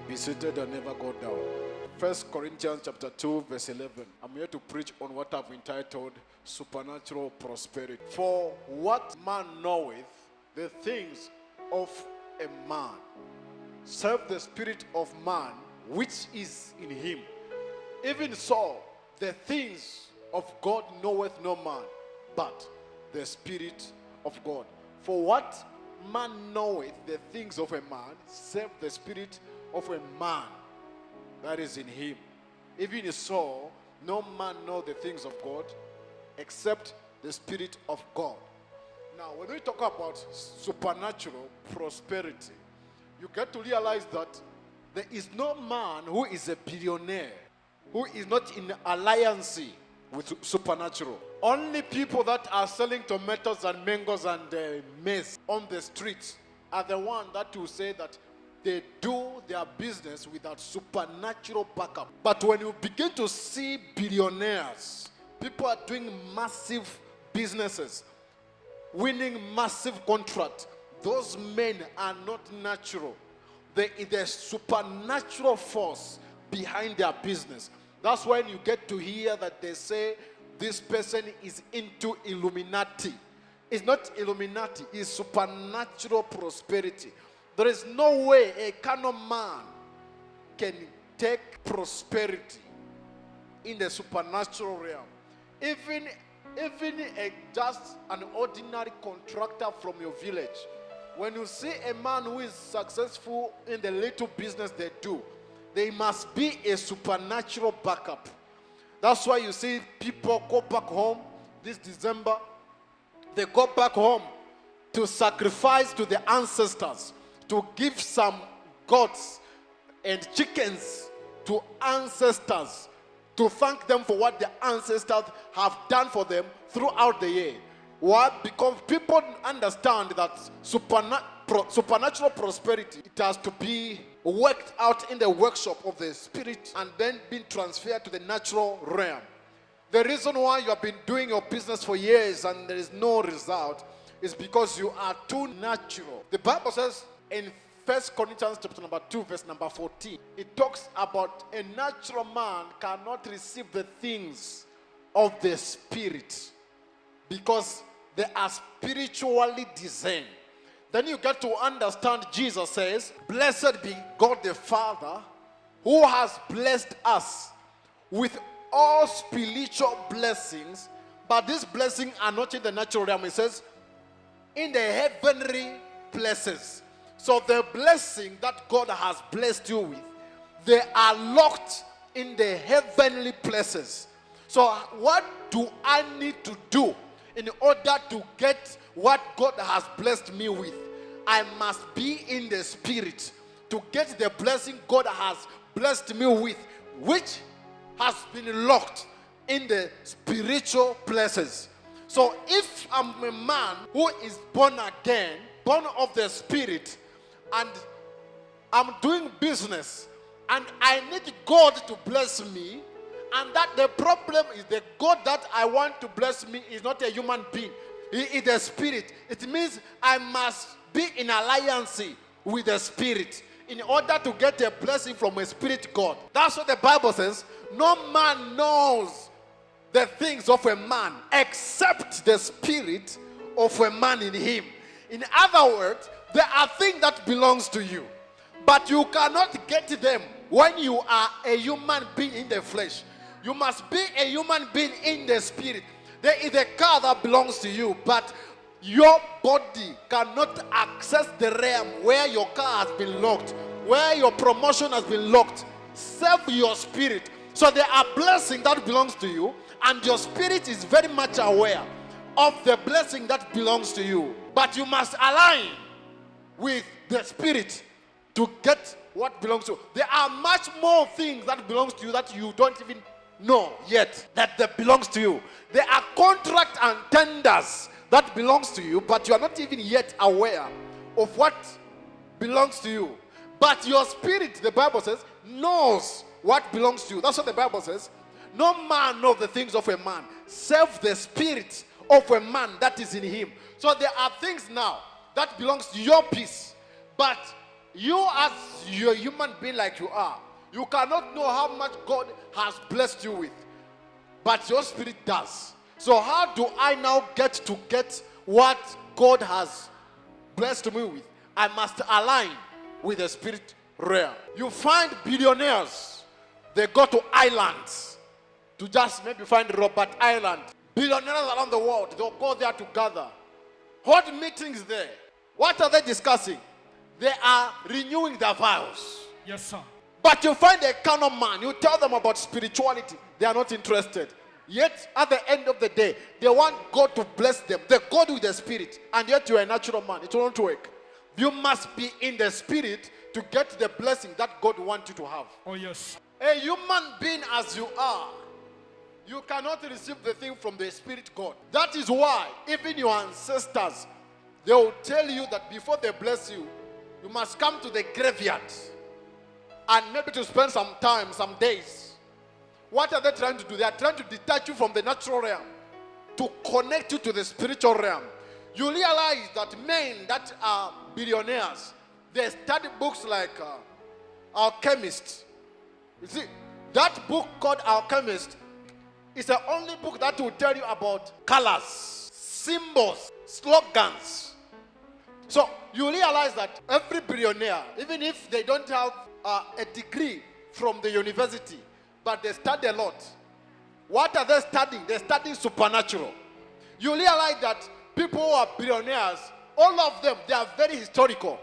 Be seated and never go down. 1 Corinthians chapter 2 verse 11. I'm here to preach on what I've entitled supernatural prosperity. For what man knoweth the things of a man, save the spirit of man which is in him. Even so, the things of God knoweth no man, but the Spirit of God. For what man knoweth the things of a man, save the spirit of a man that is in him. Even so, no man know the things of God, except the Spirit of God. Now, when we talk about supernatural prosperity, you get to realize that there is no man who is a billionaire who is not in alliance with supernatural. Only people that are selling tomatoes and mangoes and maize on the streets are the ones that will say that they do their business without supernatural backup. But when you begin to see billionaires, people are doing massive businesses, winning massive contracts, those men are not natural. There is a supernatural force behind their business. That's when you get to hear that they say this person is into Illuminati. It's not Illuminati, it's supernatural prosperity. There is no way a carnal man can take prosperity in the supernatural realm. Even just an ordinary contractor from your village, when you see a man who is successful in the little business they do, there must be a supernatural backup. That's why you see people go back home this December. They go back home to sacrifice to the ancestors, to give some goats and chickens to ancestors, to thank them for what the ancestors have done for them throughout the year. Why? Because people understand that supernatural prosperity, it has to be worked out in the workshop of the spirit and then being transferred to the natural realm. The reason why you have been doing your business for years and there is no result is because you are too natural. The Bible says in 1 Corinthians chapter number 2 verse number 14, it talks about a natural man cannot receive the things of the spirit because they are spiritually discerned. Then you get to understand Jesus says, blessed be God the Father who has blessed us with all spiritual blessings, but these blessings are not in the natural realm. It says in the heavenly places. So the blessing that God has blessed you with, they are locked in the heavenly places. So what do I need to do in order to get what God has blessed me with? I must be in the spirit to get the blessing God has blessed me with, which has been locked in the spiritual places. So if I'm a man who is born again, born of the spirit, and I'm doing business, and I need God to bless me, and that the problem is the God that I want to bless me is not a human being. He is a spirit. It means I must be in alliance with the spirit in order to get a blessing from a spirit God. That's what the Bible says. No man knows the things of a man except the spirit of a man in him. In other words, there are things that belongs to you, but you cannot get them when you are a human being in the flesh. You must be a human being in the spirit. There is a car that belongs to you, but your body cannot access the realm where your car has been locked, where your promotion has been locked. Save your spirit. So there are blessings that belongs to you, and your spirit is very much aware of the blessing that belongs to you. But you must align with the spirit to get what belongs to you. There are much more things that belongs to you that you don't even know yet that belongs to you. There are contracts and tenders that belongs to you, but you are not even yet aware of what belongs to you. But your spirit, the Bible says, knows what belongs to you. That's what the Bible says. No man knows the things of a man, save the spirit of a man that is in him. So there are things now that belongs to your peace, but You as you're a human being like you are, you cannot know how much God has blessed you with. But your spirit does. So how do I now get what God has blessed me with? I must align with the spirit realm. You find billionaires, they go to islands to just maybe find Robert Island. Billionaires around the world, they'll go there to gather. Hold meetings there. What are they discussing? They are renewing their vows. Yes, sir. But you find a carnal man, you tell them about spirituality, they are not interested. Yet, at the end of the day, they want God to bless them. They go with the spirit, and yet you are a natural man. It won't work. You must be in the spirit to get the blessing that God wants you to have. Oh, yes. A human being as you are, you cannot receive the thing from the spirit God. That is why, even your ancestors, they will tell you that before they bless you, you must come to the graveyard and maybe to spend some time, some days. What are they trying to do? They are trying to detach you from the natural realm to connect you to the spiritual realm. You realize that men that are billionaires, they study books like Alchemist. You see, that book called Alchemist is the only book that will tell you about colors, symbols, slogans. So you realize that every billionaire, even if they don't have a degree from the university, but they study a lot. What are they studying? They're studying supernatural. You realize that people who are billionaires, all of them, they are very historical.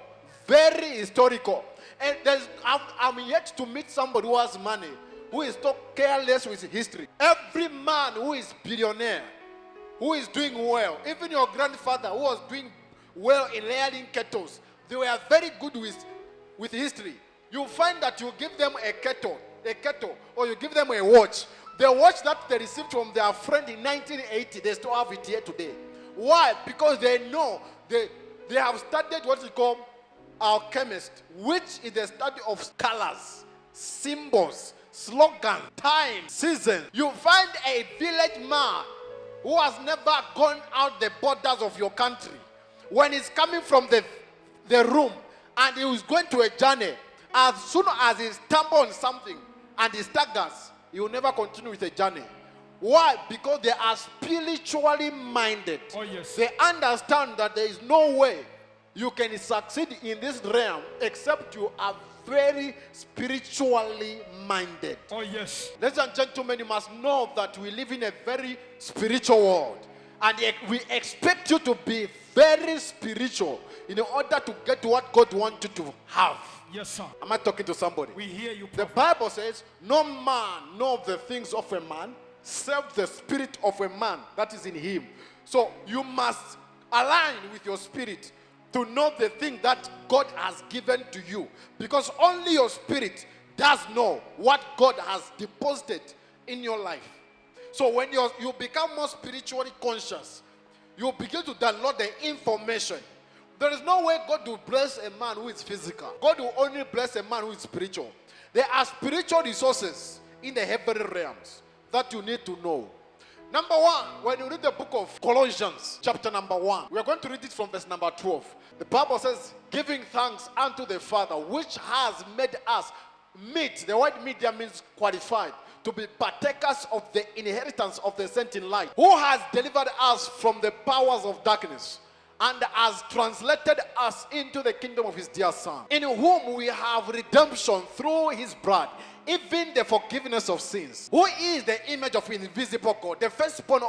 Very historical. And I'm yet to meet somebody who has money, who is so careless with history. Every man who is billionaire, who is doing well, even your grandfather who was doing well in layering kettles, they were very good with history. You find that you give them a kettle, or you give them a watch. The watch that they received from their friend in 1980, they still have it here today. Why? Because they know they have studied what we call alchemist, which is the study of colors, symbols, slogan, time, season. You find a village man who has never gone out the borders of your country. When he's coming from the room and he was going to a journey, as soon as he stumbles on something and he staggers, he will never continue with the journey. Why? Because they are spiritually minded. Oh, yes. They understand that there is no way you can succeed in this realm except you are very spiritually minded. Oh, yes. Ladies and gentlemen, you must know that we live in a very spiritual world. And we expect you to be very spiritual in order to get what God wants you to have. Yes, sir. Am I talking to somebody? We hear you, The Bible says, no man know the things of a man, save the spirit of a man that is in him. So you must align with your spirit to know the thing that God has given to you. Because only your spirit does know what God has deposited in your life. So when you become more spiritually conscious, you begin to download the information. There is no way God will bless a man who is physical. God will only bless a man who is spiritual. There are spiritual resources in the heavenly realms that you need to know. Number one, when you read the book of Colossians, chapter number 1, we are going to read it from verse number 12. The Bible says, giving thanks unto the Father, which has made us meet. The word meet there means qualified, to be partakers of the inheritance of the saint in light, who has delivered us from the powers of darkness and has translated us into the kingdom of his dear Son, in whom we have redemption through his blood, even the forgiveness of sins, who is the image of invisible God, the firstborn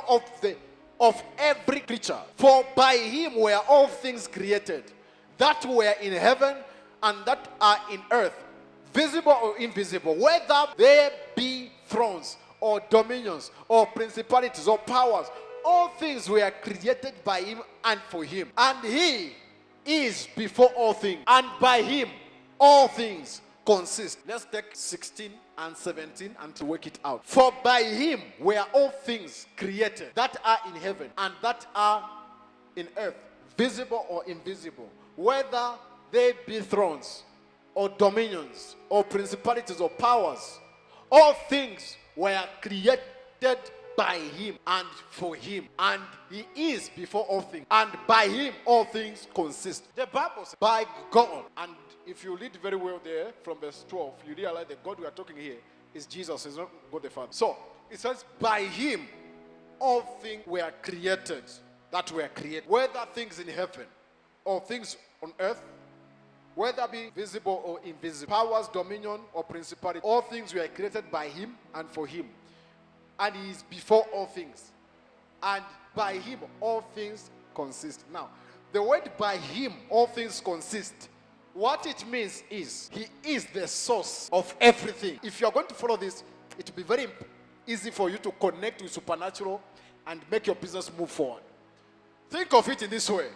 of every creature. For by him were all things created, that were in heaven and that are in earth, visible or invisible, whether they be thrones or dominions or principalities or powers. All things were created by him and for him. And he is before all things, and by him all things consist. Let's take 16 and 17 and to work it out. For by him were all things created that are in heaven and that are in earth, visible or invisible, whether they be thrones or dominions or principalities or powers. All things were created by him and for him, and he is before all things, and by him all things consist. The Bible says, by God. And if you read very well there from verse 12, you realize that God we are talking here is Jesus, is not God the Father. So it says, by him all things were created that were created, whether things in heaven or things on earth, whether be visible or invisible, powers, dominion, or principality, all things were created by him and for him. And he is before all things. And by him all things consist. Now, the word by him all things consist, what it means is, he is the source of everything. If you are going to follow this, it will be very easy for you to connect with supernatural and make your business move forward. Think of it in this way,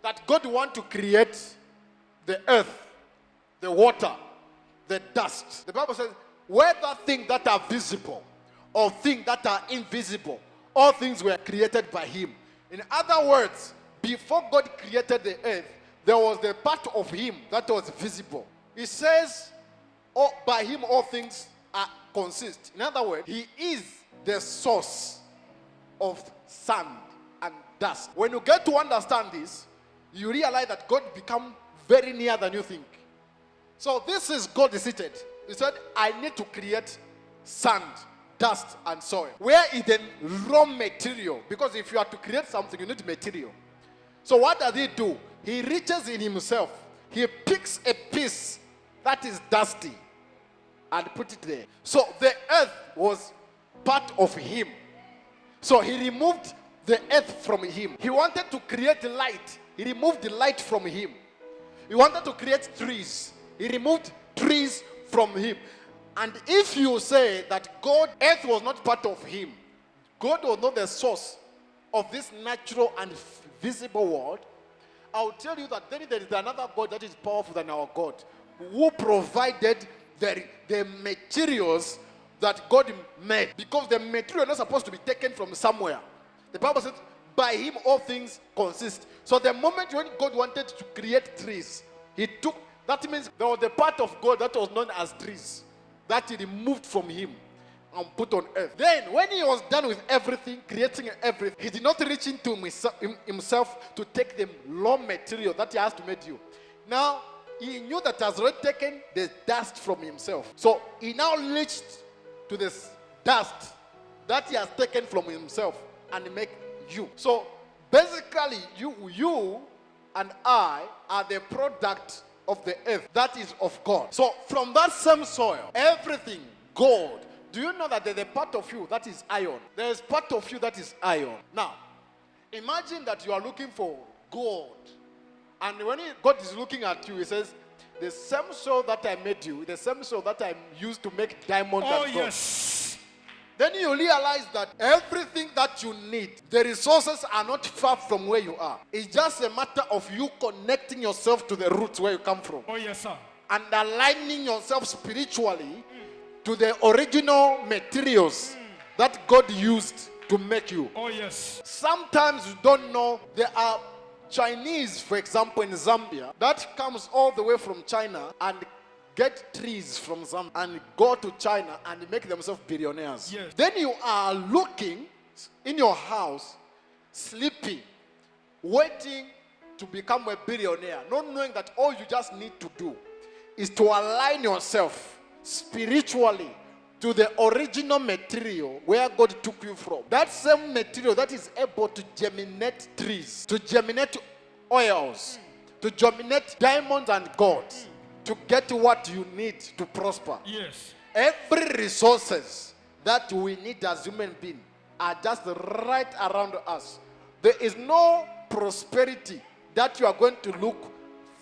that God wants to create the earth, the water, the dust. The Bible says, whether things that are visible or things that are invisible, all things were created by him. In other words, before God created the earth, there was the part of him that was visible. He says, oh, by him all things consist. In other words, he is the source of sand and dust. When you get to understand this, you realize that God becomes very near than you think. So this is God seated. He said, I need to create sand, dust, and soil. Where is the raw material? Because if you are to create something, you need material. So what does he do? He reaches in himself. He picks a piece that is dusty and put it there. So the earth was part of him. So he removed the earth from him. He wanted to create light. He removed the light from him. He wanted to create trees. He removed trees from him. And if you say that God, earth was not part of him, God was not the source of this natural and visible world, I will tell you that then there is another God that is powerful than our God, who provided the materials that God made. Because the material is not supposed to be taken from somewhere. The Bible says, by him all things consist. So the moment when God wanted to create trees, he took, that means there was the part of God that was known as trees, that he removed from him and put on earth. Then when he was done with everything, creating everything, he did not reach into himself to take the raw material that he has to make you. Now, he knew that he has already taken the dust from himself. So he now reached to this dust that he has taken from himself and make you. So basically, you and I are the product of the earth that is of God. So from that same soil, everything, gold. Do you know that there's a part of you that is iron? There's part of you that is iron. Now, imagine that you are looking for gold. And when God is looking at you, he says, the same soil that I made you, the same soil that I used to make diamond and gold. Yes. Then you realize that everything that you need, the resources are not far from where you are. It's just a matter of you connecting yourself to the roots where you come from. Oh, yes, sir. And aligning yourself spiritually to the original materials that God used to make you. Oh, yes. Sometimes you don't know, there are Chinese, for example, in Zambia, that comes all the way from China and get trees from Zambia and go to China and make themselves billionaires. Yes. Then you are looking in your house, sleeping, waiting to become a billionaire, not knowing that all you just need to do is to align yourself spiritually to the original material where God took you from. That same material that is able to germinate trees, to germinate oils, to germinate diamonds and gold, to get what you need to prosper. Yes. Every resources that we need as human beings are just right around us. There is no prosperity that you are going to look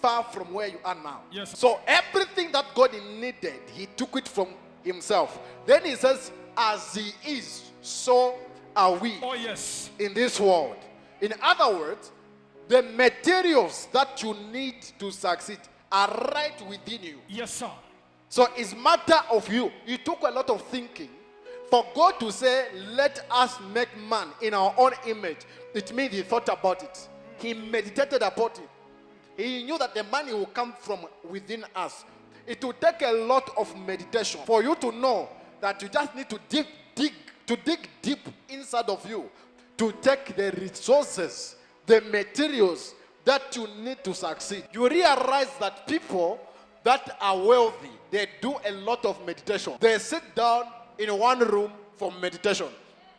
far from where you are now. Yes. So everything that God needed, he took it from himself. Then he says, as he is, so are we. Oh, yes. In this world. In other words, the materials that you need to succeed are right within you. Yes, sir. So it's matter of you. It took a lot of thinking for God to say, let us make man in our own image. It means he thought about it. He meditated about it. He knew that the money will come from within us. It will take a lot of meditation for you to know that you just need to dig to dig deep inside of you, to take the resources, the materials that you need to succeed. You realize that people that are wealthy, they do a lot of meditation. They sit down in one room for meditation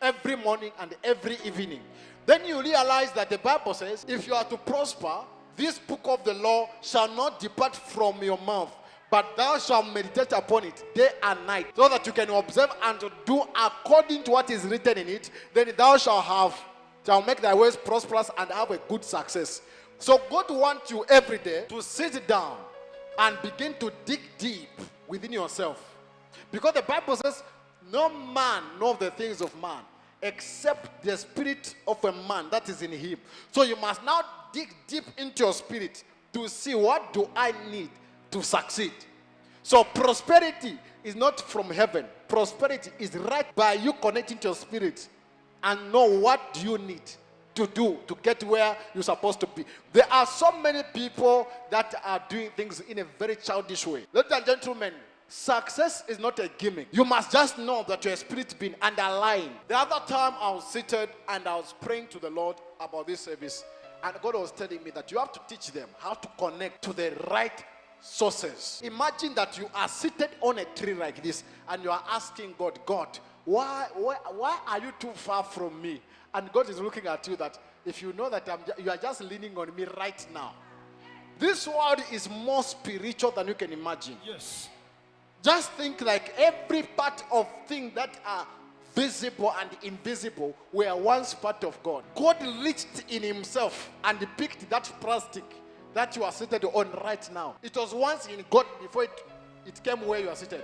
every morning and every evening. Then you realize that the Bible says, if you are to prosper, this book of the law shall not depart from your mouth, but thou shalt meditate upon it day and night, so that you can observe and to do according to what is written in it. Then thou shalt make thy ways prosperous and have a good success. So God wants you every day to sit down and begin to dig deep within yourself. Because the Bible says, no man knows the things of man except the spirit of a man that is in him. So you must now dig deep into your spirit to see, what do I need to succeed? So prosperity is not from heaven. Prosperity is right by you connecting to your spirit and know what do you need to do to get where you're supposed to be. There are so many people that are doing things in a very childish way. Ladies and gentlemen, success is not a gimmick. You must just know that your spirit been underlined. The other time I was seated and I was praying to the Lord about this service, and God was telling me that you have to teach them how to connect to the right sources. Imagine that you are seated on a tree like this and you are asking God, why are you too far from me? And God is looking at you that if you know that you are just leaning on me right now. This world is more spiritual than you can imagine. Yes. Just think like every part of things that are visible and invisible were once part of God. God reached in himself and picked that plastic that you are seated on right now. It was once in God before it came where you are seated.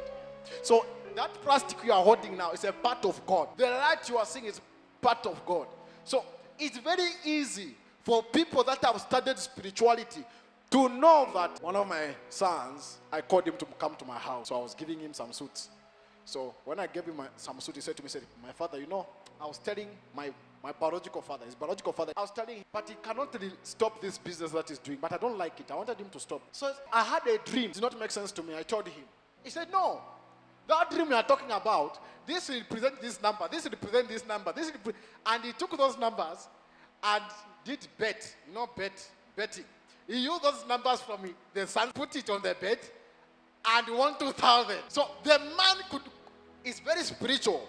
So that plastic you are holding now is a part of God. The light you are seeing is part of God. So it's very easy for people that have studied spirituality to know that. One of my sons, I called him to come to my house. So I was giving him some suits. So when I gave him some suit, he said to me, my father, I was telling my biological father, his biological father, I was telling him, but he cannot really stop this business that he's doing. But I don't like it. I wanted him to stop. So I had a dream. It did not make sense to me. I told him. He said, no. That dream you are talking about, this will represent this number, this will represent this number, and he took those numbers and did betting. He used those numbers from me. The son put it on the bed and won 2,000. So the man is very spiritual.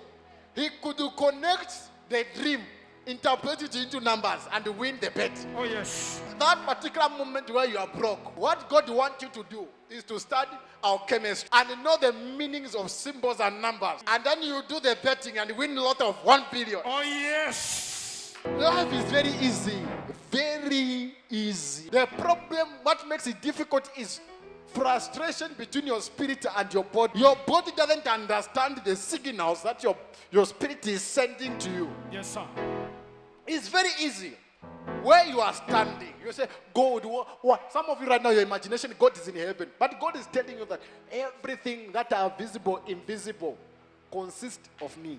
He could connect the dream, interpret it into numbers, and win the bet. Oh yes. That particular moment where you are broke, what God wants you to do is to study our chemistry and know the meanings of symbols and numbers. And then you do the betting and win a lot of 1 billion. Oh yes. Life is very easy. Very easy. The problem, what makes it difficult is frustration between your spirit and your body. Your body doesn't understand the signals that your spirit is sending to you. Yes, sir. It's very easy. Where you are standing, you say, God, what? Some of you right now, your imagination, God is in heaven. But God is telling you that everything that are visible, invisible, consists of me.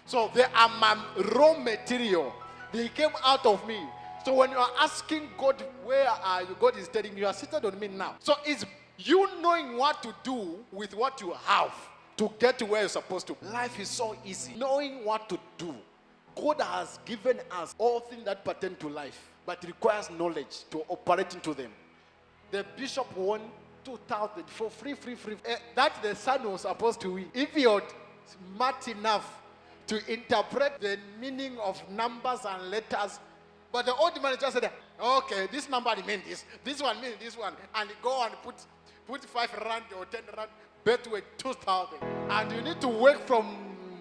So they are my raw material. They came out of me. So when you are asking God, where are you? God is telling you are seated on me now. So it's you knowing what to do with what you have to get to where you're supposed to. Life is so easy. Knowing what to do. God has given us all things that pertain to life, but it requires knowledge to operate into them. The bishop won 2,000 for free. That the son was supposed to win. If he was smart enough to interpret the meaning of numbers and letters, but the old man just said, okay, this number means this one means this one, and go and put 5 rand or 10 rand, bet with 2,000. And you need to work from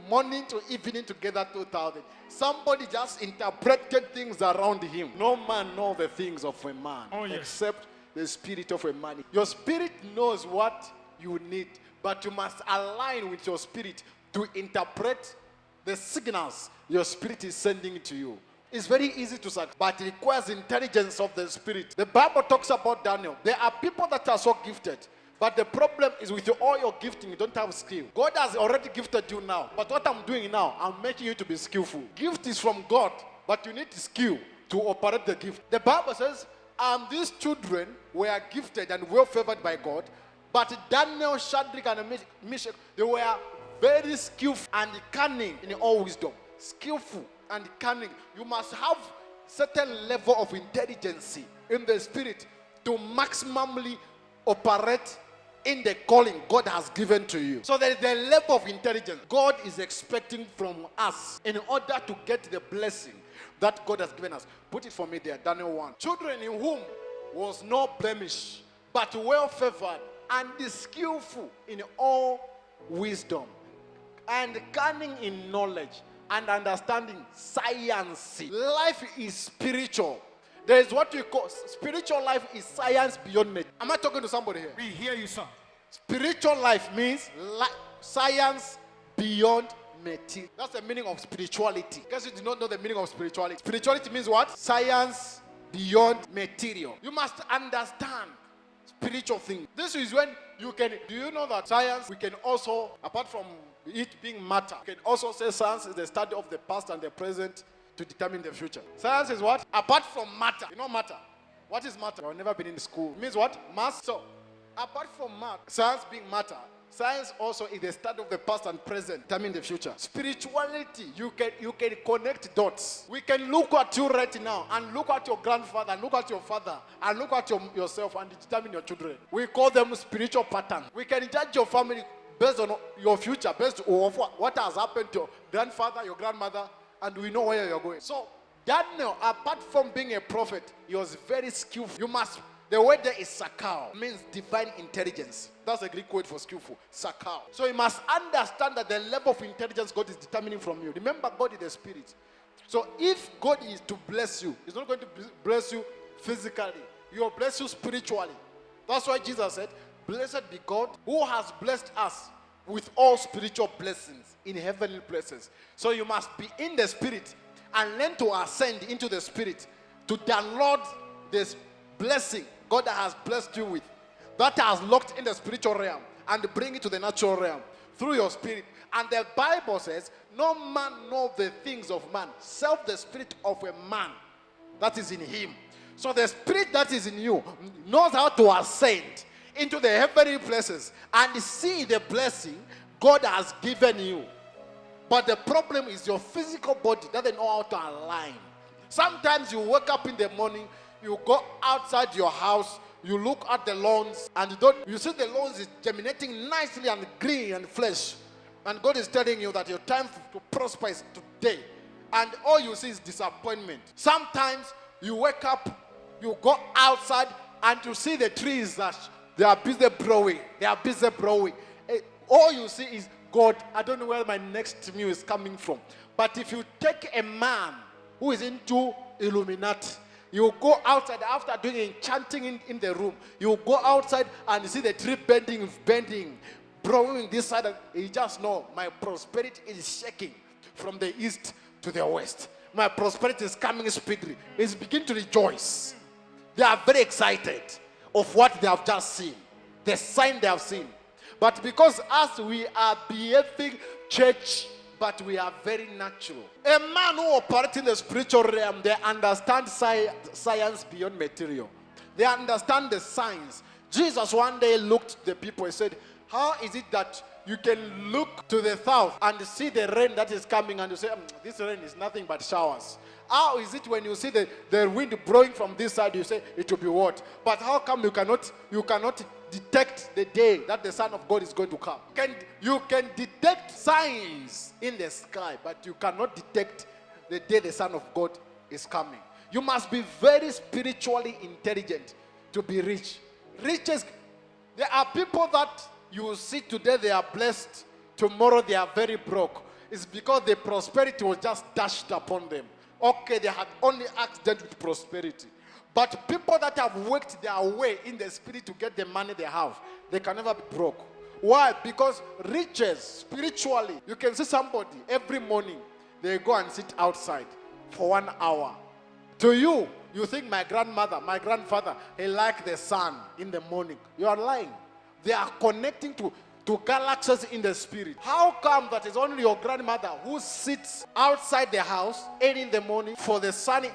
morning to evening to get that 2,000. Somebody just interpreted things around him. No man knows the things of a man except the spirit of a man. Your spirit knows what you need, but you must align with your spirit to interpret the signals your spirit is sending to you. It's very easy to succeed, but it requires intelligence of the spirit. The Bible talks about Daniel. There are people that are so gifted, but the problem is with all your gifting, you don't have skill. God has already gifted you now, but what I'm doing now, I'm making you to be skillful. Gift is from God, but you need skill to operate the gift. The Bible says, these children were gifted and well favored by God, but Daniel, Shadrach, and Meshach, they were very skillful and cunning in all wisdom. Skillful and cunning. You must have certain level of intelligence in the spirit to maximally operate in the calling God has given to you. So there is the level of intelligence God is expecting from us in order to get the blessing that God has given us. Put it for me there, Daniel 1. Children in whom was no blemish, but well favored and skillful in all wisdom, and cunning in knowledge and understanding science. Life is spiritual. There is what we call spiritual life is science beyond matter. Am I talking to somebody here? We hear you, sir. Spiritual life means science beyond material. That's the meaning of spirituality. Because you do not know the meaning of spirituality. Spirituality means what? Science beyond material. You must understand spiritual things. This is when you can, do you know that science, we can also, apart from it being matter, we can also say science is the study of the past and the present to determine the future. Science is what? Apart from matter. You know matter? What is matter? You've never been in school. It means what? Mass. So, apart from matter, science being matter, science also is the study of the past and present, determine the future. Spirituality, you can connect dots. We can look at you right now and look at your grandfather, and look at your father, and look at yourself and determine your children. We call them spiritual patterns. We can judge your family based on your future, based on what has happened to your grandfather, your grandmother, and we know where you're going. So, Daniel, apart from being a prophet, he was very skillful. The word there is sakao, means divine intelligence. That's a Greek word for skillful, sakao. So you must understand that the level of intelligence God is determining from you. Remember, God is the spirit. So if God is to bless you, he's not going to bless you physically. He will bless you spiritually. That's why Jesus said, blessed be God who has blessed us with all spiritual blessings in heavenly places. So you must be in the spirit and learn to ascend into the spirit to download this blessing God has blessed you with, that has locked in the spiritual realm, and bring it to the natural realm through your spirit. And the Bible says, no man knows the things of man, except the spirit of a man that is in him. So the spirit that is in you knows how to ascend into the heavenly places and see the blessing God has given you. But the problem is your physical body doesn't know how to align. Sometimes you wake up in the morning, you go outside your house, you look at the lawns, and you see the lawns is germinating nicely and green and fresh. And God is telling you that your time to prosper is today. And all you see is disappointment. Sometimes you wake up, you go outside, and you see the trees that they are busy growing. They are busy growing. All you see is, God, I don't know where my next meal is coming from. But if you take a man who is into Illuminati, you go outside after doing enchanting in the room. You go outside and see the tree bending, growing this side. And you just know my prosperity is shaking from the east to the west. My prosperity is coming speedily. It's beginning to rejoice. They are very excited of what they have just seen, the sign they have seen. But because us, we are behaving church, but we are very natural. A man who operates in the spiritual realm, they understand science beyond material. They understand the science. Jesus one day looked at the people and said, how is it that you can look to the south and see the rain that is coming and you say, this rain is nothing but showers? How is it when you see the wind blowing from this side, you say it will be what? But how come you cannot detect the day that the Son of God is going to come? You can detect signs in the sky, but you cannot detect the day the Son of God is coming. You must be very spiritually intelligent to be rich. Riches, there are people that you see today they are blessed, tomorrow they are very broke. It's because the prosperity was just dashed upon them. Okay, they had only accident with prosperity. But people that have worked their way in the spirit to get the money they have, they can never be broke. Why? Because riches, spiritually, you can see somebody every morning, they go and sit outside for 1 hour. To you, you think my grandmother, my grandfather, they like the sun in the morning. You are lying. They are connecting to galaxies in the spirit. How come that it's only your grandmother who sits outside the house early in the morning for the sun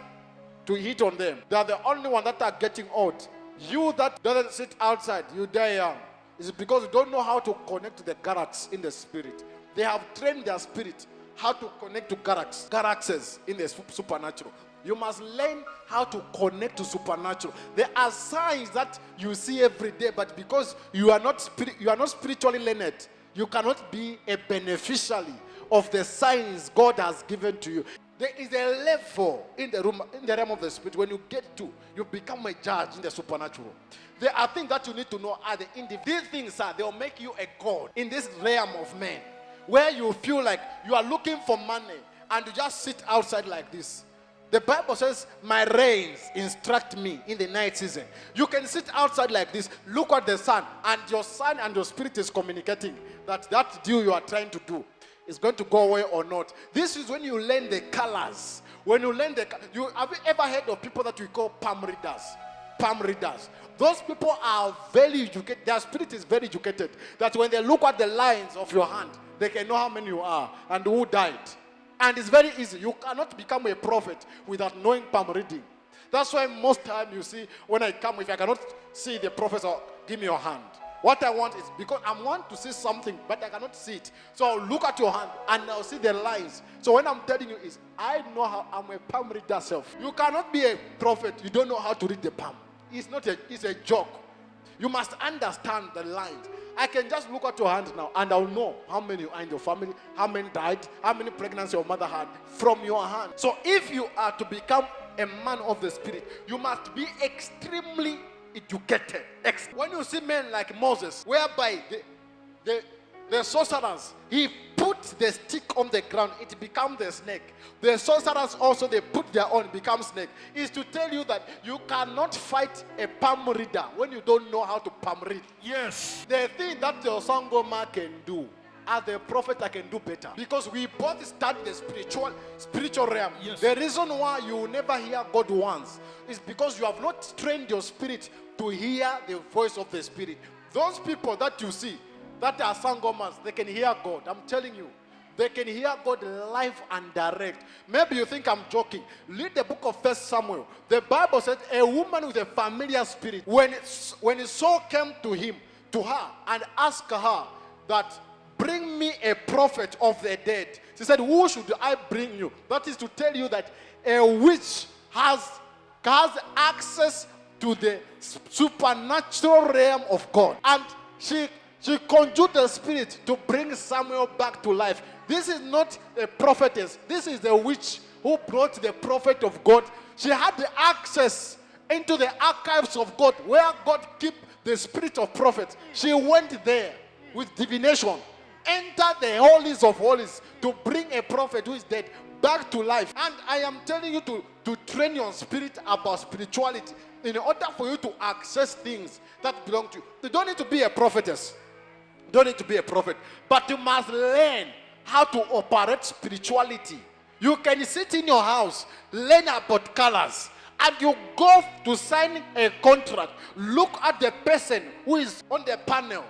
to hit on them? They are the only one that are getting old. You that doesn't sit outside, you die young. It's because you don't know how to connect to the galaxies in the spirit. They have trained their spirit how to connect to characters in the supernatural. You must learn how to connect to supernatural. There are signs that you see every day, but because you are not spiritually learned, you cannot be a beneficiary of the signs God has given to you. There is a level in the realm of the spirit. When you get to, you become a judge in the supernatural. There are things that you need to know are the individual. These things they'll make you a god in this realm of men, where you feel like you are looking for money and you just sit outside like this. The Bible says, my rains instruct me in the night season. You can sit outside like this, look at the sun, and your sun and your spirit is communicating that deal you are trying to do is going to go away or not. This is when you learn the colors. When you learn have you ever heard of people that we call palm readers? Palm readers. Those people are very educated. Their spirit is very educated. That when they look at the lines of your hand, they can know how many you are and who died. And it's very easy. You cannot become a prophet without knowing palm reading. That's why most time you see, when I come, if I cannot see the professor, give me your hand. What I want is, because I want to see something, but I cannot see it. So I'll look at your hand and I'll see the lines. So when I'm telling you is, I know how I'm a palm reader self. You cannot be a prophet. You don't know how to read the palm. It's a joke. You must understand the lines. I can just look at your hand now and I'll know how many are in your family, how many died, how many pregnancies your mother had from your hand. So if you are to become a man of the spirit, you must be extremely educated. When you see men like Moses, whereby the sorcerers, he put the stick on the ground, it becomes the snake. The sorcerers also, they put their own, become snake. Is to tell you that you cannot fight a palm reader when you don't know how to palm read. Yes. The thing that your Sangoma can do, as the prophet, I can do better. Because we both study the spiritual realm. Yes. The reason why you will never hear God once is because you have not trained your spirit to hear the voice of the spirit. Those people that you see, that are Sangomas, they can hear God. I'm telling you. They can hear God live and direct. Maybe you think I'm joking. Read the book of 1 Samuel. The Bible says a woman with a familiar spirit, when Saul came to her and asked her that, bring me a prophet of the dead. She said, who should I bring you? That is to tell you that a witch has access to the supernatural realm of God. And she conjured the spirit to bring Samuel back to life. This is not a prophetess. This is the witch who brought the prophet of God. She had the access into the archives of God, where God keeps the spirit of prophets. She went there with divination, entered the holies of holies to bring a prophet who is dead back to life. And I am telling you to train your spirit about spirituality in order for you to access things that belong to you. You don't need to be a prophetess. You don't need to be a prophet. But you must learn how to operate spirituality. You can sit in your house, learn about colors, and you go to sign a contract. Look at the person who is on the panel.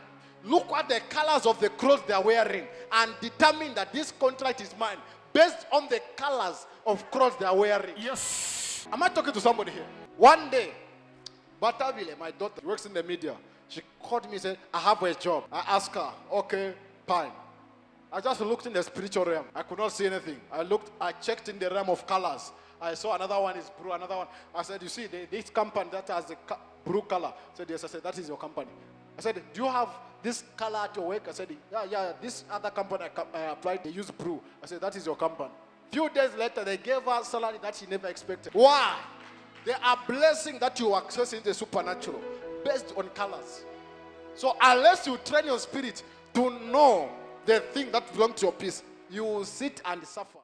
Look at the colors of the clothes they are wearing and determine that this contract is mine based on the colors of clothes they are wearing. Yes. Am I talking to somebody here? One day, Bataville, my daughter, works in the media. She called me and said, I have a job. I asked her, okay, fine. I just looked in the spiritual realm. I could not see anything. I checked in the realm of colors. I saw another one is blue, another one. I said, you see, this company that has the blue color. I said, yes. I said, that is your company. I said, do you have this color at your work? I said, yeah. This other company I applied, they use blue. I said, that is your company. Few days later, they gave her salary that she never expected. Why? There are blessings that you access in the supernatural based on colors. So unless you train your spirit to know the thing that belongs to your peace, you will sit and suffer.